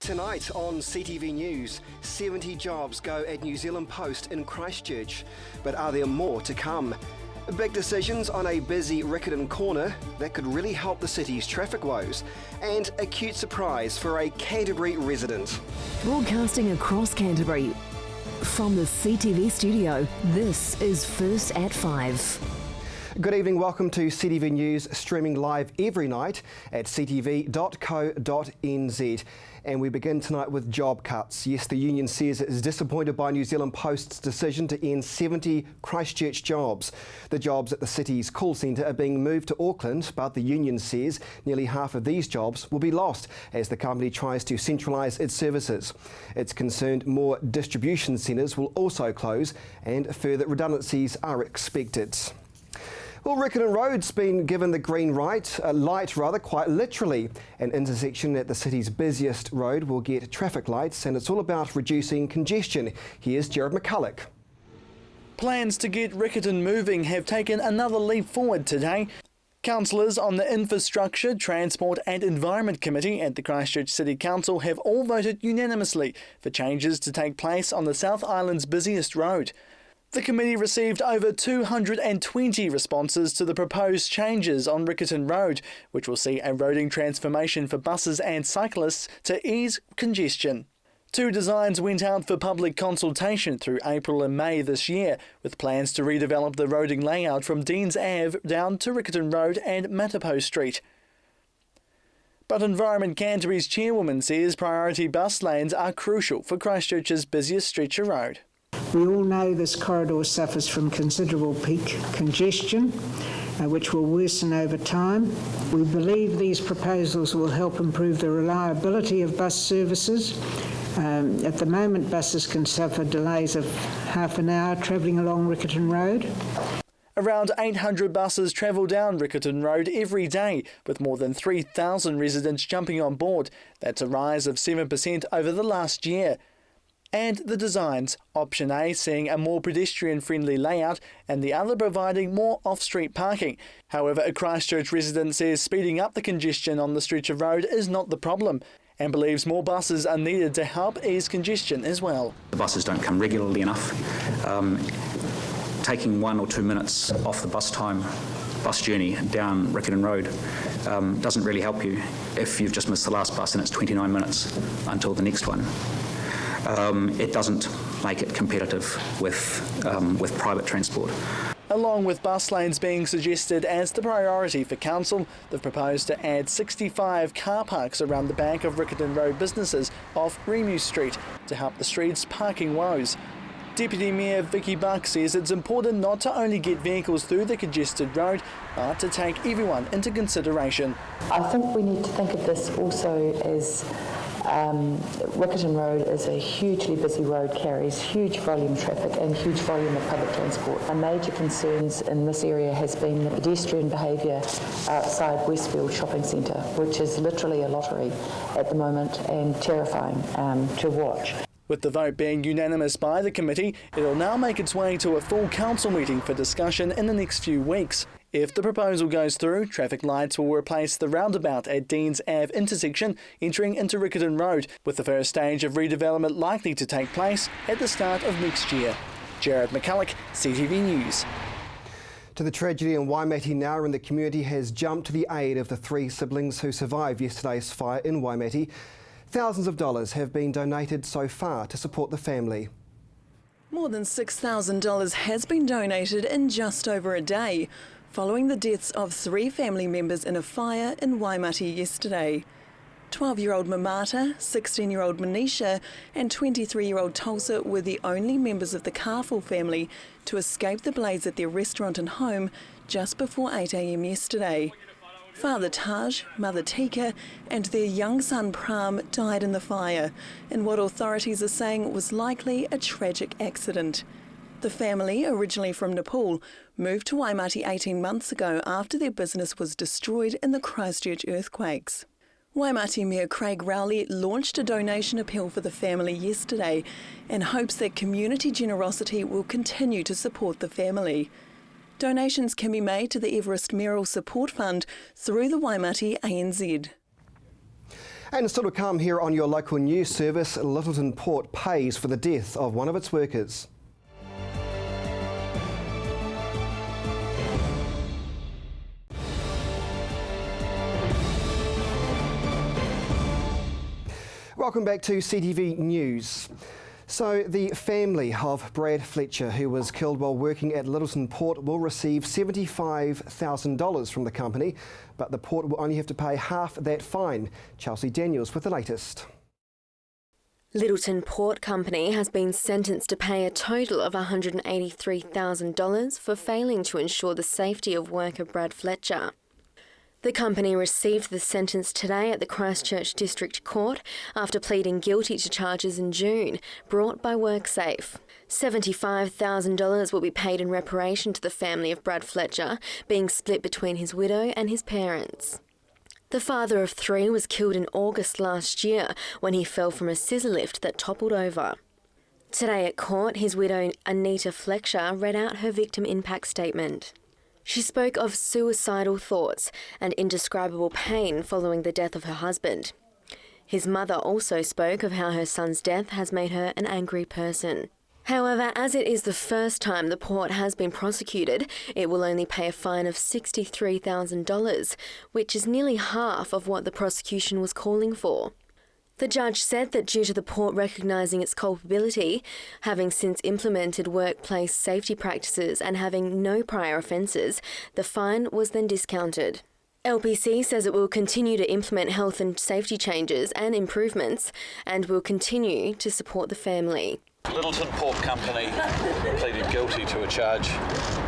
Tonight on CTV News, 70 jobs go at New Zealand Post in Christchurch. But are there more to come? Big decisions on a busy Riccarton corner that could really help the city's traffic woes. And a cute surprise for a Canterbury resident. Broadcasting across Canterbury. From the CTV studio, this is First at 5. Good evening, welcome to CTV News, streaming live every night at ctv.co.nz. And we begin tonight with job cuts. Yes, the union says it is disappointed by New Zealand Post's decision to end 70 Christchurch jobs. The jobs at the city's call centre are being moved to Auckland, but the union says nearly half of these jobs will be lost as the company tries to centralise its services. It's concerned more distribution centres will also close and further redundancies are expected. Well, Riccarton Road's been given the green light, quite literally. An intersection at the city's busiest road will get traffic lights, and it's all about reducing congestion. Here's Jared McCulloch. Plans to get Riccarton moving have taken another leap forward today. Councillors on the Infrastructure, Transport and Environment Committee at the Christchurch City Council have all voted unanimously for changes to take place on the South Island's busiest road. The committee received over 220 responses to the proposed changes on Riccarton Road, which will see a roading transformation for buses and cyclists to ease congestion. Two designs went out for public consultation through April and May this year, with plans to redevelop the roading layout from Deans Ave down to Riccarton Road and Matapo Street. But Environment Canterbury's chairwoman says priority bus lanes are crucial for Christchurch's busiest stretch of road. We all know this corridor suffers from considerable peak congestion, which will worsen over time. We believe these proposals will help improve the reliability of bus services. At the moment, buses can suffer delays of half an hour travelling along Riccarton Road. Around 800 buses travel down Riccarton Road every day, with more than 3,000 residents jumping on board. That's a rise of 7% over the last year. And the designs, option A seeing a more pedestrian-friendly layout and the other providing more off-street parking. However, a Christchurch resident says speeding up the congestion on the stretch of road is not the problem and believes more buses are needed to help ease congestion as well. The buses don't come regularly enough. Taking 1 or 2 minutes off the bus journey down Riccarton Road doesn't really help you if you've just missed the last bus and it's 29 minutes until the next one. It doesn't make it competitive with private transport. Along with bus lanes being suggested as the priority for council, they've proposed to add 65 car parks around the back of Riccarton Road businesses off Remu Street to help the street's parking woes. Deputy Mayor Vicky Buck says it's important not to only get vehicles through the congested road, but to take everyone into consideration. I think we need to think of this also as Riccarton Road is a hugely busy road, carries huge volume traffic and huge volume of public transport. Our major concerns in this area has been the pedestrian behaviour outside Westfield Shopping Centre, which is literally a lottery at the moment and terrifying to watch. With the vote being unanimous by the committee, it will now make its way to a full council meeting for discussion in the next few weeks. If the proposal goes through, traffic lights will replace the roundabout at Deans Ave intersection entering into Riccarton Road, with the first stage of redevelopment likely to take place at the start of next year. Jared McCulloch, CTV News. To the tragedy in Waimate now, and the community has jumped to the aid of the 3 siblings who survived yesterday's fire in Waimate. Thousands of dollars have been donated so far to support the family. More than $6,000 has been donated in just over a day, following the deaths of 3 family members in a fire in Waimate yesterday. 12-year-old Mamata, 16-year-old Manisha and 23-year-old Tulsa were the only members of the Carfull family to escape the blaze at their restaurant and home just before 8 a.m. yesterday. Father Taj, Mother Tika and their young son Pram died in the fire in what authorities are saying was likely a tragic accident. The family, originally from Nepal, moved to Waimate 18 months ago after their business was destroyed in the Christchurch earthquakes. Waimate Mayor Craig Rowley launched a donation appeal for the family yesterday and hopes that community generosity will continue to support the family. Donations can be made to the Everest Merrill Support Fund through the Waimate ANZ. And still to come here on your local news service, Littleton Port pays for the death of one of its workers. Welcome back to CTV News. So the family of Brad Fletcher, who was killed while working at Littleton Port, will receive $75,000 from the company, but the port will only have to pay half that fine. Chelsea Daniels with the latest. Littleton Port Company has been sentenced to pay a total of $183,000 for failing to ensure the safety of worker Brad Fletcher. The company received the sentence today at the Christchurch District Court after pleading guilty to charges in June brought by WorkSafe. $75,000 will be paid in reparation to the family of Brad Fletcher, being split between his widow and his parents. The father of three was killed in August last year when he fell from a scissor lift that toppled over. Today at court, his widow Anita Fletcher read out her victim impact statement. She spoke of suicidal thoughts and indescribable pain following the death of her husband. His mother also spoke of how her son's death has made her an angry person. However, as it is the first time the port has been prosecuted, it will only pay a fine of $63,000, which is nearly half of what the prosecution was calling for. The judge said that due to the port recognising its culpability, having since implemented workplace safety practices and having no prior offences, the fine was then discounted. LPC says it will continue to implement health and safety changes and improvements and will continue to support the family. Littleton Port Company pleaded guilty to a charge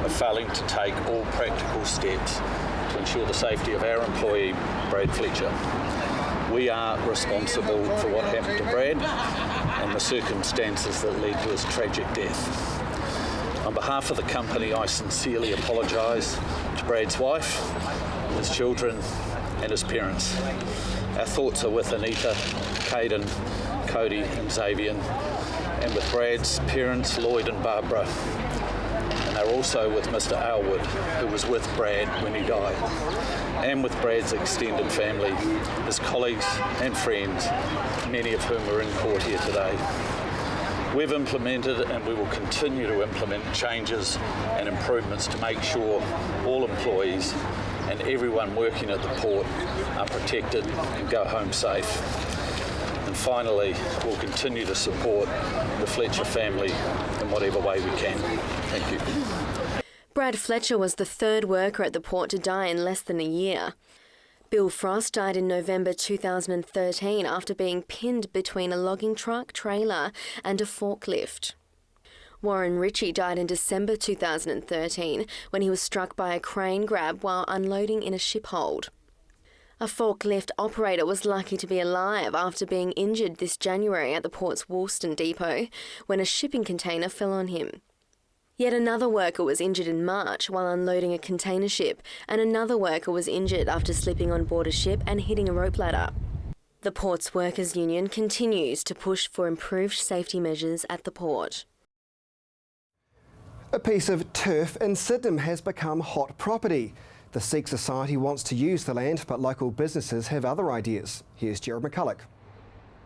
of failing to take all practical steps to ensure the safety of our employee, Brad Fletcher. We are responsible for what happened to Brad and the circumstances that led to his tragic death. On behalf of the company, I sincerely apologise to Brad's wife, his children and his parents. Our thoughts are with Anita, Caden, Cody and Xavier, and with Brad's parents, Lloyd and Barbara. And they're also with Mr. Aylward, who was with Brad when he died, and with Brad's extended family, his colleagues and friends, many of whom are in court here today. We've implemented and we will continue to implement changes and improvements to make sure all employees and everyone working at the port are protected and go home safe. And finally, we'll continue to support the Fletcher family in whatever way we can. Thank you. Brad Fletcher was the third worker at the port to die in less than a year. Bill Frost died in November 2013 after being pinned between a logging truck, trailer and a forklift. Warren Ritchie died in December 2013 when he was struck by a crane grab while unloading in a ship hold. A forklift operator was lucky to be alive after being injured this January at the port's Woolston depot when a shipping container fell on him. Yet another worker was injured in March while unloading a container ship, and another worker was injured after slipping on board a ship and hitting a rope ladder. The Ports Workers Union continues to push for improved safety measures at the port. A piece of turf in Sydenham has become hot property. The Sikh Society wants to use the land, but local businesses have other ideas. Here's Gerard McCulloch.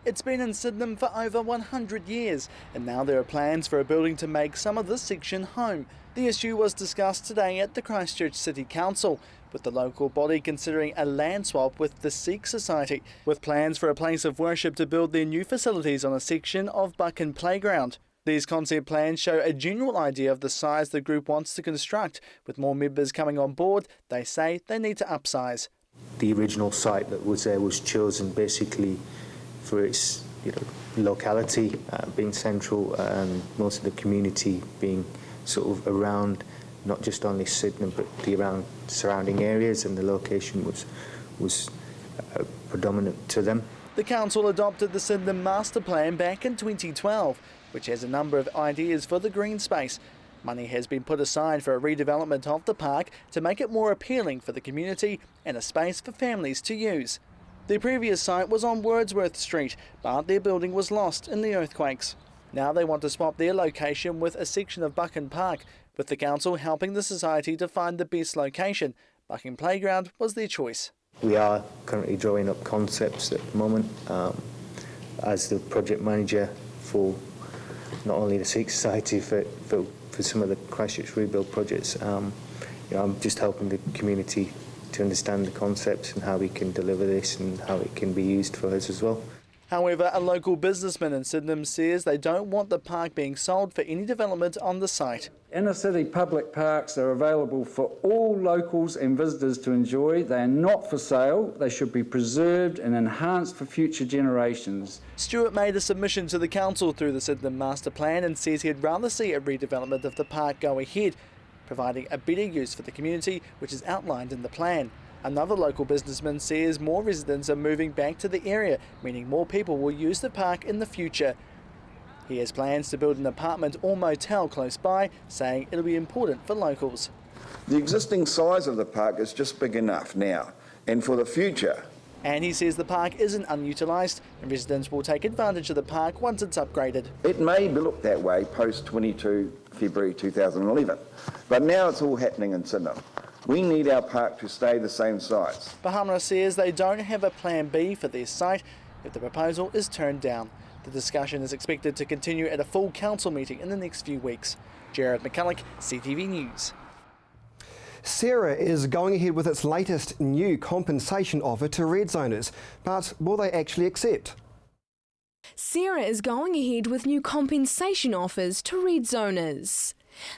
It's been in Sydenham for over 100 years, and now there are plans for a building to make some of this section home. The issue was discussed today at the Christchurch City Council, with the local body considering a land swap with the Sikh Society, with plans for a place of worship to build their new facilities on a section of Buchan Playground. These concept plans show a general idea of the size the group wants to construct. With more members coming on board, they say they need to upsize. The original site that was there was chosen basically for its locality, being central, and most of the community being sort of around, not just only Sydenham, but the around surrounding areas, and the location was predominant to them. The council adopted the Sydenham Master Plan back in 2012, which has a number of ideas for the green space. Money has been put aside for a redevelopment of the park to make it more appealing for the community and a space for families to use. The previous site was on Wordsworth Street, but their building was lost in the earthquakes. Now they want to swap their location with a section of Buchan Park, with the council helping the society to find the best location. Buchan Playground was their choice. We are currently drawing up concepts at the moment as the project manager for not only the Sikh Society for some of the Christchurch rebuild projects. I'm just helping the community to understand the concepts and how we can deliver this and how it can be used for us as well. However, a local businessman in Sydenham says they don't want the park being sold for any development on the site. Inner city public parks are available for all locals and visitors to enjoy. They are not for sale. They should be preserved and enhanced for future generations. Stewart made a submission to the council through the Sydenham Master Plan and says he'd rather see a redevelopment of the park go ahead, providing a better use for the community, which is outlined in the plan. Another local businessman says more residents are moving back to the area, meaning more people will use the park in the future. He has plans to build an apartment or motel close by, saying it'll be important for locals. The existing size of the park is just big enough now, and for the future. And he says the park isn't unutilised and residents will take advantage of the park once it's upgraded. It may look that way post 22 February 2011, but now it's all happening in Sydenham. We need our park to stay the same size. Bahamra says they don't have a plan B for their site if the proposal is turned down. The discussion is expected to continue at a full council meeting in the next few weeks. Jared McCulloch, CTV News. Sarah is going ahead with its latest new compensation offer to red zoners, but will they actually accept? Sarah is going ahead with new compensation offers to red zoners.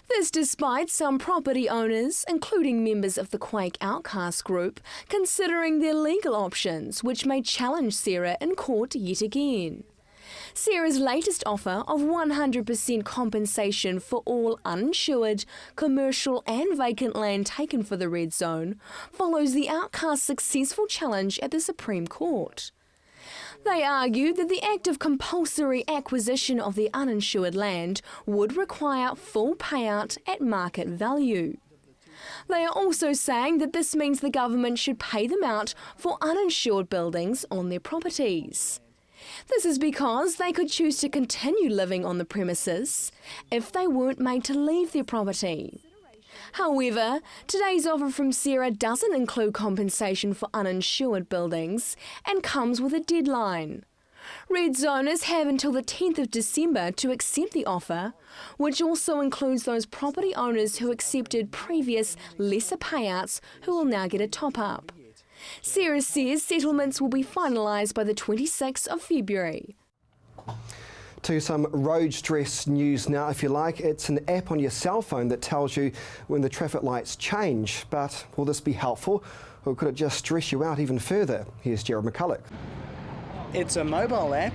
This despite some property owners, including members of the Quake Outcast group, considering their legal options, which may challenge Sarah in court yet again. Sarah's latest offer of 100% compensation for all uninsured, commercial and vacant land taken for the red zone follows the Outcast's successful challenge at the Supreme Court. They argued that the act of compulsory acquisition of the uninsured land would require full payout at market value. They are also saying that this means the government should pay them out for uninsured buildings on their properties. This is because they could choose to continue living on the premises if they weren't made to leave their property. However, today's offer from Sarah doesn't include compensation for uninsured buildings and comes with a deadline. Red zoners have until the 10th of December to accept the offer, which also includes those property owners who accepted previous lesser payouts who will now get a top-up. Sarah says settlements will be finalised by the 26th of February. To some road stress news now, if you like. It's an app on your cell phone that tells you when the traffic lights change. But will this be helpful, or could it just stress you out even further? Here's Jared McCulloch. It's a mobile app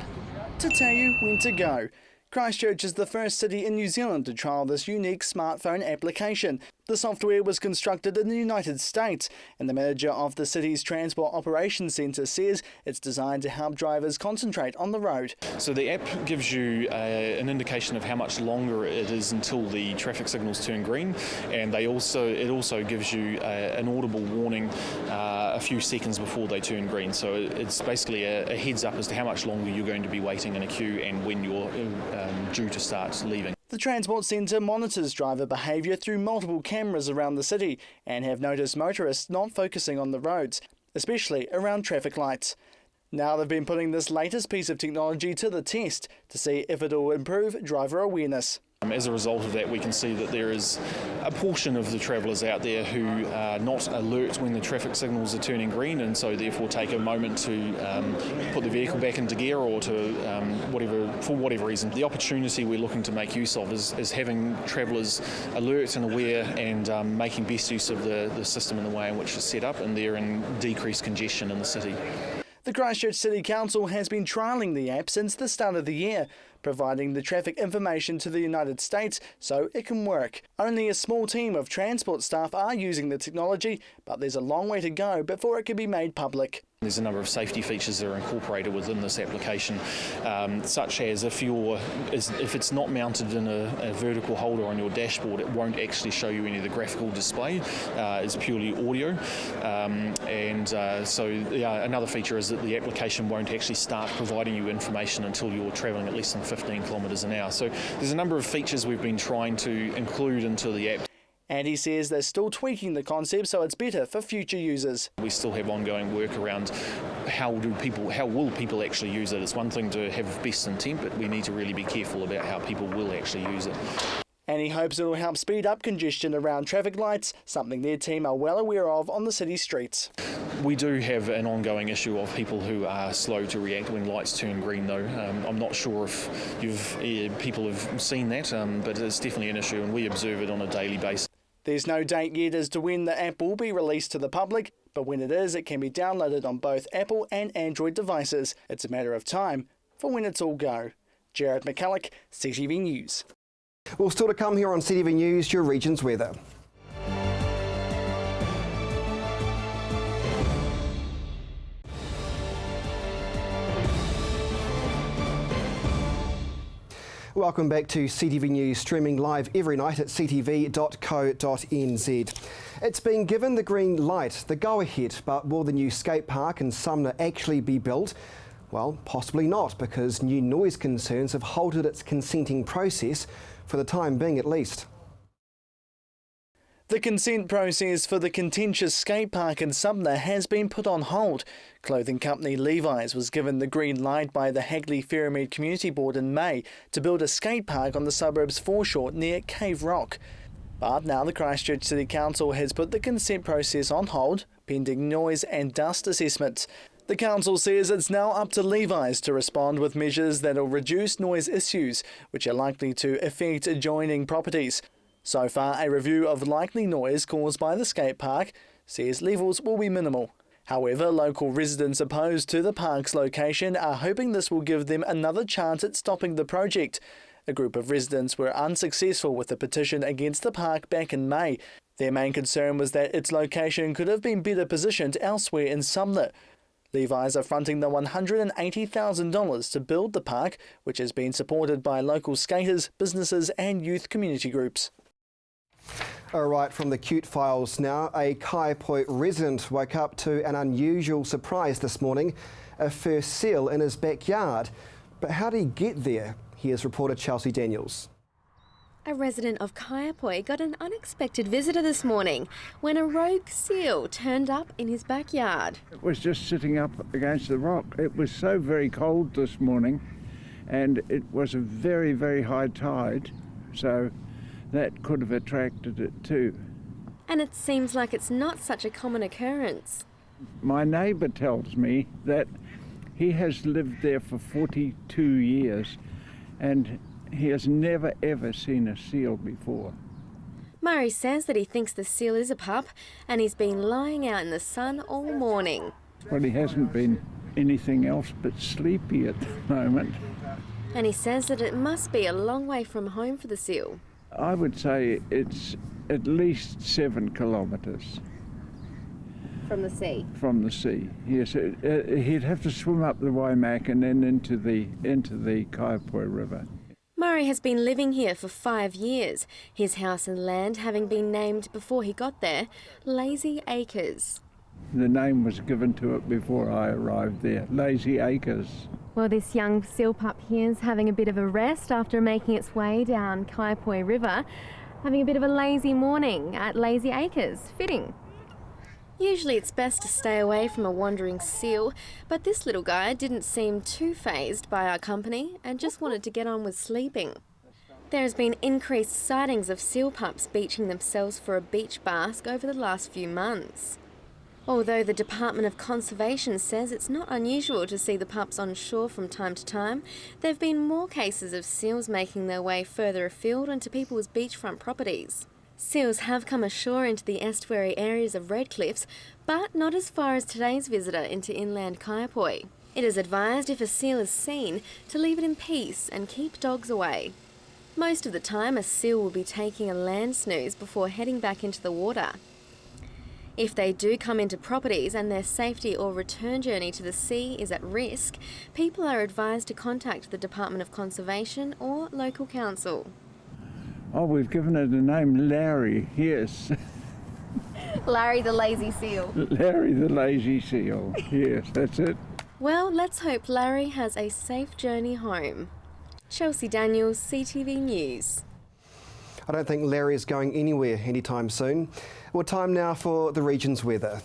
to tell you when to go. Christchurch is the first city in New Zealand to trial this unique smartphone application. The software was constructed in the United States, and the manager of the city's Transport Operations Centre says it's designed to help drivers concentrate on the road. So the app gives you an indication of how much longer it is until the traffic signals turn green, and it also gives you an audible warning a few seconds before they turn green. So it's basically a heads up as to how much longer you're going to be waiting in a queue and when you're due to start leaving. The Transport Centre monitors driver behaviour through multiple cameras around the city and have noticed motorists not focusing on the roads, especially around traffic lights. Now they've been putting this latest piece of technology to the test to see if it'll improve driver awareness. As a result of that, we can see that there is a portion of the travellers out there who are not alert when the traffic signals are turning green, and so therefore take a moment to put the vehicle back into gear or to for whatever reason. The opportunity we're looking to make use of is having travellers alert and aware and making best use of the system in the way in which it's set up, and they're in decreased congestion in the city. The Christchurch City Council has been trialling the app since the start of the year, providing the traffic information to the United States so it can work. Only a small team of transport staff are using the technology, but there's a long way to go before it can be made public. There's a number of safety features that are incorporated within this application, such as if it's not mounted in a vertical holder on your dashboard, it won't actually show you any of the graphical display. It's purely audio. Another feature is that the application won't actually start providing you information until you're travelling at less than 15 kilometres an hour. So there's a number of features we've been trying to include into the app. And he says they're still tweaking the concept so it's better for future users. We still have ongoing work around how will people actually use it. It's one thing to have best intent, but we need to really be careful about how people will actually use it. And he hopes it will help speed up congestion around traffic lights, something their team are well aware of on the city streets. We do have an ongoing issue of people who are slow to react when lights turn green, though. I'm not sure if people have seen that, but it's definitely an issue and we observe it on a daily basis. There's no date yet as to when the app will be released to the public, but when it is, it can be downloaded on both Apple and Android devices. It's a matter of time for when it's all go. Jared McCulloch, CTV News. Well, still to come here on CTV News, your region's weather. Welcome back to CTV News, streaming live every night at ctv.co.nz. It's been given the green light, the go-ahead, but will the new skate park in Sumner actually be built? Well, possibly not, because new noise concerns have halted its consenting process, for the time being at least. The consent process for the contentious skate park in Sumner has been put on hold. Clothing company Levi's was given the green light by the Hagley-Ferrymead Community Board in May to build a skate park on the suburb's foreshore near Cave Rock. But now the Christchurch City Council has put the consent process on hold, pending noise and dust assessments. The council says it's now up to Levi's to respond with measures that will reduce noise issues, which are likely to affect adjoining properties. So far, a review of likely noise caused by the skate park says levels will be minimal. However, local residents opposed to the park's location are hoping this will give them another chance at stopping the project. A group of residents were unsuccessful with the petition against the park back in May. Their main concern was that its location could have been better positioned elsewhere in Sumner. Levi's are fronting the $180,000 to build the park, which has been supported by local skaters, businesses and youth community groups. All right, from the cute files now, a Kaiapoi resident woke up to an unusual surprise this morning, a fur seal in his backyard. But how did he get there? Here's reporter Chelsea Daniels. A resident of Kaiapoi got an unexpected visitor this morning when a rogue seal turned up in his backyard. It was just sitting up against the rock. It was so very cold this morning and it was a very, very high tide, so that could have attracted it too. And it seems like it's not such a common occurrence. My neighbour tells me that he has lived there for 42 years and he has never ever seen a seal before. Murray says that he thinks the seal is a pup and he's been lying out in the sun all morning. Well, he hasn't been anything else but sleepy at the moment. And he says that it must be a long way from home for the seal. I would say it's at least 7 kilometres. From the sea? From the sea, yes. He'd have to swim up the Waimak and then into the Kaiapoi River. Murray has been living here for 5 years, his house and land having been named before he got there, Lazy Acres. The name was given to it before I arrived there, Lazy Acres. Well, this young seal pup here is having a bit of a rest after making its way down Kaiapoi River, having a bit of a lazy morning at Lazy Acres. Fitting. Usually it's best to stay away from a wandering seal, but this little guy didn't seem too fazed by our company and just wanted to get on with sleeping. There has been increased sightings of seal pups beaching themselves for a beach bask over the last few months. Although the Department of Conservation says it's not unusual to see the pups on shore from time to time, there have been more cases of seals making their way further afield onto people's beachfront properties. Seals have come ashore into the estuary areas of Red Cliffs, but not as far as today's visitor into inland Kaiapoi. It is advised if a seal is seen to leave it in peace and keep dogs away. Most of the time, a seal will be taking a land snooze before heading back into the water. If they do come into properties and their safety or return journey to the sea is at risk, people are advised to contact the Department of Conservation or local council. Oh, we've given it a name, Larry, yes. Larry the lazy seal. Larry the lazy seal, yes, that's it. Well, let's hope Larry has a safe journey home. Chelsea Daniels, CTV News. I don't think Larry is going anywhere anytime soon. Well, time now for the region's weather.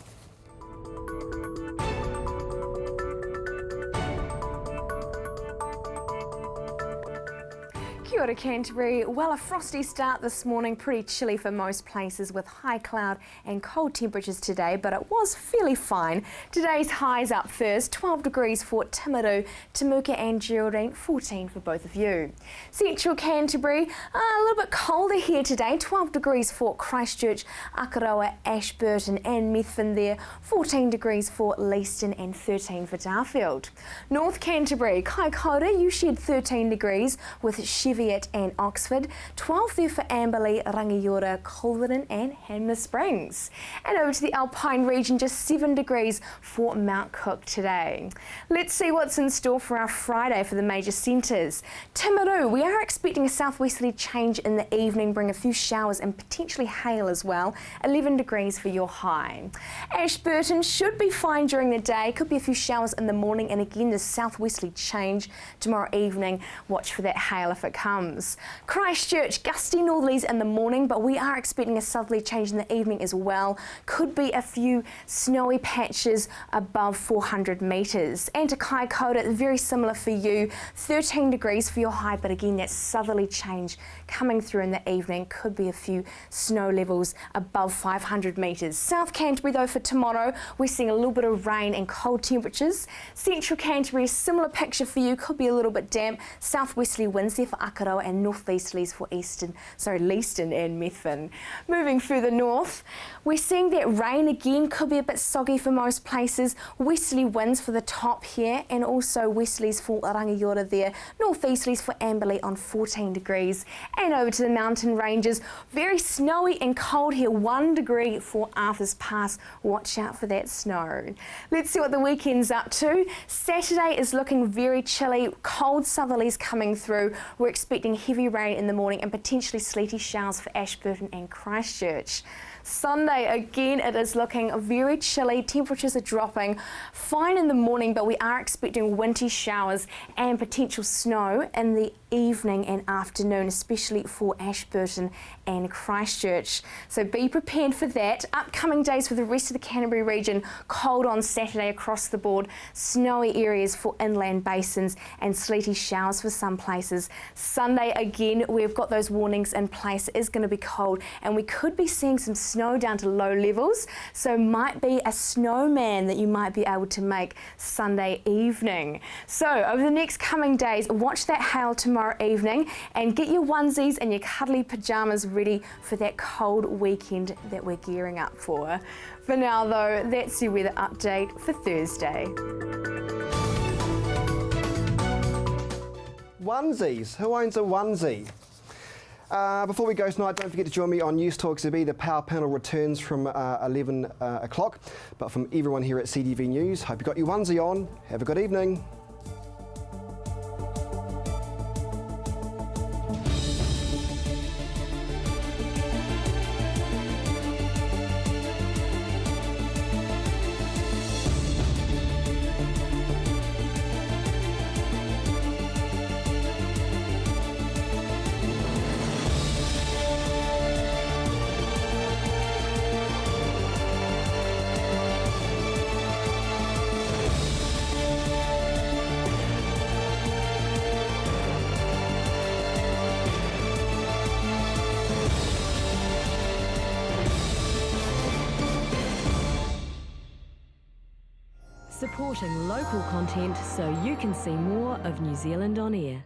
Kia ora Canterbury. Well, a frosty start this morning, pretty chilly for most places with high cloud and cold temperatures today, but it was fairly fine. Today's highs up first, 12 degrees for Timaru, Temuka and Geraldine, 14 for both of you. Central Canterbury, a little bit colder here today, 12 degrees for Christchurch, Akaroa, Ashburton and Methven there, 14 degrees for Leaston and 13 for Darfield. North Canterbury, Kaikoura, you shed 13 degrees with Cheviot and Oxford, 12 there for Amberley, Rangiora, Culverden and Hanmer Springs. And over to the Alpine region, just 7 degrees for Mount Cook today. Let's see what's in store for our Friday for the major centres. Timaru, we are expecting a southwesterly change in the evening, bring a few showers and potentially hail as well, 11 degrees for your high. Ashburton should be fine during the day, could be a few showers in the morning, and again the southwesterly change tomorrow evening. Watch for that hail if it comes. Christchurch, gusty northerlies in the morning, but we are expecting a southerly change in the evening as well. Could be a few snowy patches above 400 metres. And to Kaikoura, very similar for you, 13 degrees for your high, but again that southerly change coming through in the evening. Could be a few snow levels above 500 metres. South Canterbury though for tomorrow, we're seeing a little bit of rain and cold temperatures. Central Canterbury, a similar picture for you, could be a little bit damp. Southwesterly winds there for Akaroa and northeasterlies for Leaston and Methven. Moving further north, we're seeing that rain again could be a bit soggy for most places. Westerly winds for the top here and also westerlies for Rangiora there. Northeasterlies for Amberley on 14 degrees. And over to the mountain ranges, very snowy and cold here, 1 degree for Arthur's Pass. Watch out for that snow. Let's see what the weekend's up to. Saturday is looking very chilly, cold southerlies coming through. We're expecting heavy rain in the morning and potentially sleety showers for Ashburton and Christchurch. Sunday, again, it is looking very chilly. Temperatures are dropping. Fine in the morning, but we are expecting wintry showers and potential snow in the evening and afternoon, especially for Ashburton and Christchurch. So be prepared for that. Upcoming days for the rest of the Canterbury region, cold on Saturday across the board, snowy areas for inland basins and sleety showers for some places. Sunday, again, we've got those warnings in place. It is going to be cold and we could be seeing some snow down to low levels, so might be a snowman that you might be able to make Sunday evening. So over the next coming days, watch that hail tomorrow evening and get your onesies and your cuddly pyjamas ready for that cold weekend that we're gearing up for. For now though, that's your weather update for Thursday. Onesies. Who owns a onesie? Before we go tonight, don't forget to join me on News Talk ZB. The Power Panel returns from 11 o'clock. But from everyone here at CTV News, hope you got your onesie on. Have a good evening. Supporting local content so you can see more of New Zealand on air.